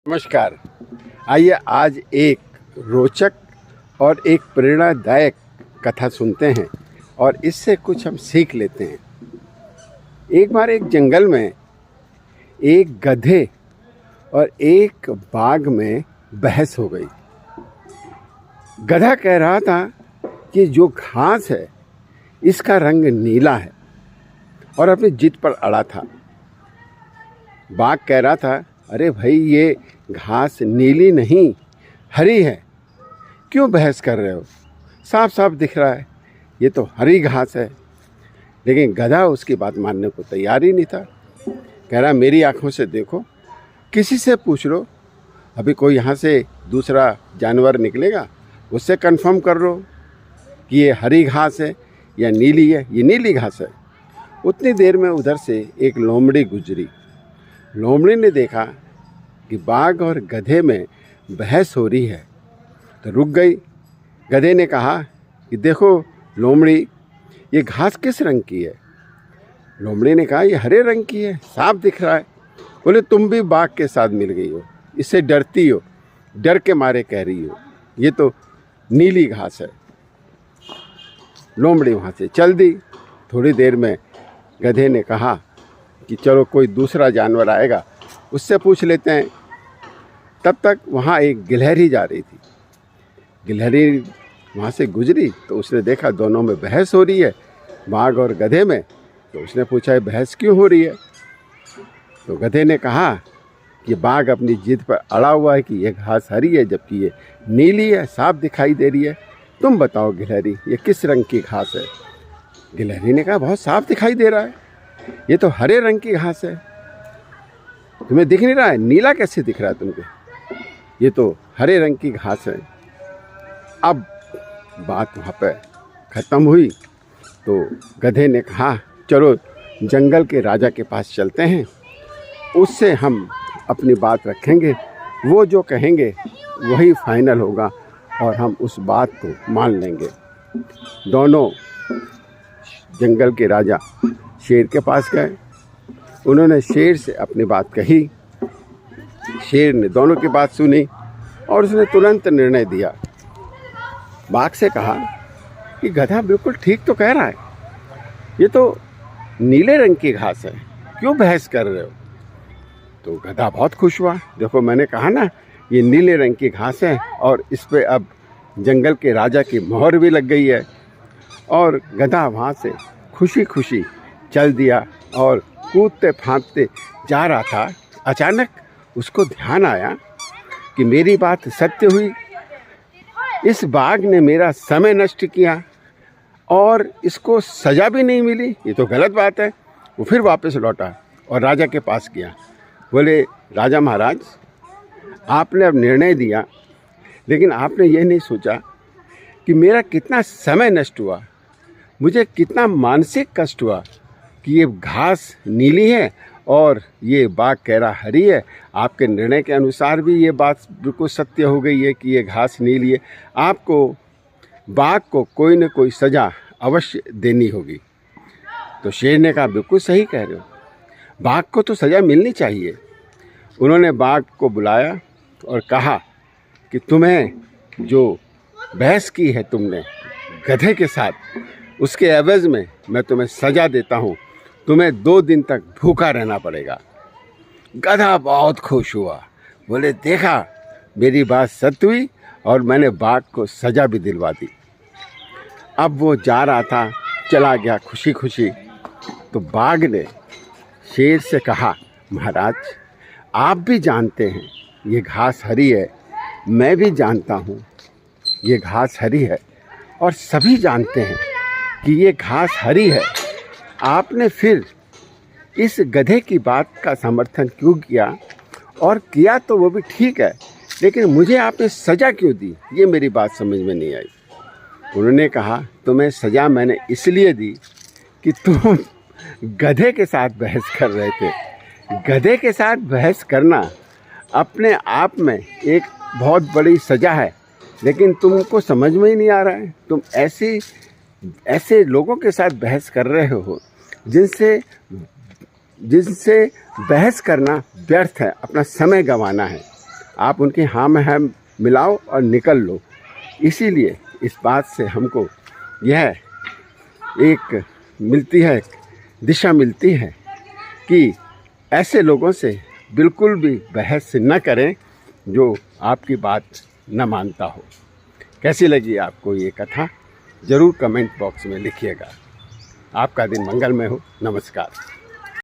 नमस्कार। आइए आज एक रोचक और एक प्रेरणादायक कथा सुनते हैं और इससे कुछ हम सीख लेते हैं। एक बार एक जंगल में एक गधे और एक बाघ में बहस हो गई। गधा कह रहा था कि जो घास है इसका रंग नीला है और अपनी जिद पर अड़ा था। बाघ कह रहा था, अरे भाई ये घास नीली नहीं हरी है, क्यों बहस कर रहे हो, साफ साफ दिख रहा है ये तो हरी घास है। लेकिन गधा उसकी बात मानने को तैयार ही नहीं था। कह रहा मेरी आंखों से देखो, किसी से पूछ लो, अभी कोई यहाँ से दूसरा जानवर निकलेगा उससे कंफर्म कर लो कि ये हरी घास है या नीली है। ये नीली घास है। उतनी देर में उधर से एक लोमड़ी गुजरी। लोमड़ी ने देखा कि बाघ और गधे में बहस हो रही है तो रुक गई। गधे ने कहा कि देखो लोमड़ी, ये घास किस रंग की है? लोमड़ी ने कहा ये हरे रंग की है, साफ दिख रहा है। बोले तुम भी बाघ के साथ मिल गई हो, इससे डरती हो, डर के मारे कह रही हो ये तो नीली घास है। लोमड़ी वहाँ से चल दी। थोड़ी देर में गधे ने कहा कि चलो कोई दूसरा जानवर आएगा उससे पूछ लेते हैं। तब तक वहाँ एक गिलहरी जा रही थी। गिलहरी वहाँ से गुजरी तो उसने देखा दोनों में बहस हो रही है, बाघ और गधे में। तो उसने पूछा है बहस क्यों हो रही है? तो गधे ने कहा कि बाघ अपनी जिद पर अड़ा हुआ है कि ये घास हरी है जबकि ये नीली है, साफ दिखाई दे रही है। तुम बताओ गिलहरी, ये किस रंग की घास है? गिलहरी ने कहा बहुत साफ दिखाई दे रहा है, ये तो हरे रंग की घास है। तुम्हें दिख नहीं रहा है? नीला कैसे दिख रहा है तुमको? ये तो हरे रंग की घास है। अब बात वहाँ पे ख़त्म हुई तो गधे ने कहा चलो जंगल के राजा के पास चलते हैं, उससे हम अपनी बात रखेंगे, वो जो कहेंगे वही फाइनल होगा और हम उस बात को मान लेंगे। दोनों जंगल के राजा शेर के पास गए। उन्होंने शेर से अपनी बात कही। शेर ने दोनों की बात सुनी और उसने तुरंत निर्णय दिया। बाघ से कहा कि गधा बिल्कुल ठीक तो कह रहा है, ये तो नीले रंग की घास है, क्यों बहस कर रहे हो? तो गधा बहुत खुश हुआ। देखो मैंने कहा ना ये नीले रंग की घास है और इस पे अब जंगल के राजा की मोहर भी लग गई है। और गधा वहाँ से खुशी खुशी चल दिया और कूदते फांदते जा रहा था। अचानक उसको ध्यान आया कि मेरी बात सत्य हुई, इस बाघ ने मेरा समय नष्ट किया और इसको सज़ा भी नहीं मिली, ये तो गलत बात है। वो फिर वापस लौटा और राजा के पास गया। बोले राजा महाराज, आपने अब निर्णय दिया लेकिन आपने ये नहीं सोचा कि मेरा कितना समय नष्ट हुआ, मुझे कितना मानसिक कष्ट हुआ कि ये घास नीली है और ये बाघ कह रहा हरी है। आपके निर्णय के अनुसार भी ये बात बिल्कुल सत्य हो गई है कि ये घास नीली है। आपको बाघ को कोई न कोई सज़ा अवश्य देनी होगी। तो शेर ने कहा बिल्कुल सही कह रहे हो, बाघ को तो सज़ा मिलनी चाहिए। उन्होंने बाघ को बुलाया और कहा कि तुम्हें जो बहस की है तुमने गधे के साथ, उसके एवज में मैं तुम्हें सज़ा देता हूँ, तुम्हें 2 दिन तक भूखा रहना पड़ेगा। गधा बहुत खुश हुआ। बोले देखा मेरी बात सत्य हुई और मैंने बाघ को सज़ा भी दिलवा दी। अब वो जा रहा था, चला गया खुशी खुशी। तो बाघ ने शेर से कहा महाराज, आप भी जानते हैं ये घास हरी है, मैं भी जानता हूँ ये घास हरी है और सभी जानते हैं कि ये घास हरी है। आपने फिर इस गधे की बात का समर्थन क्यों किया? और किया तो वो भी ठीक है, लेकिन मुझे आपने सज़ा क्यों दी, ये मेरी बात समझ में नहीं आई। उन्होंने कहा तुम्हें सज़ा मैंने इसलिए दी कि तुम गधे के साथ बहस कर रहे थे। गधे के साथ बहस करना अपने आप में एक बहुत बड़ी सज़ा है, लेकिन तुमको समझ में ही नहीं आ रहा है। तुम ऐसे लोगों के साथ बहस कर रहे हो जिनसे बहस करना व्यर्थ है, अपना समय गंवाना है। आप उनकी हाँ में हाँ मिलाओ और निकल लो। इसीलिए इस बात से हमको यह एक मिलती है, दिशा मिलती है कि ऐसे लोगों से बिल्कुल भी बहस न करें जो आपकी बात न मानता हो। कैसी लगी आपको ये कथा ज़रूर कमेंट बॉक्स में लिखिएगा। आपका दिन मंगलमय हो। नमस्कार।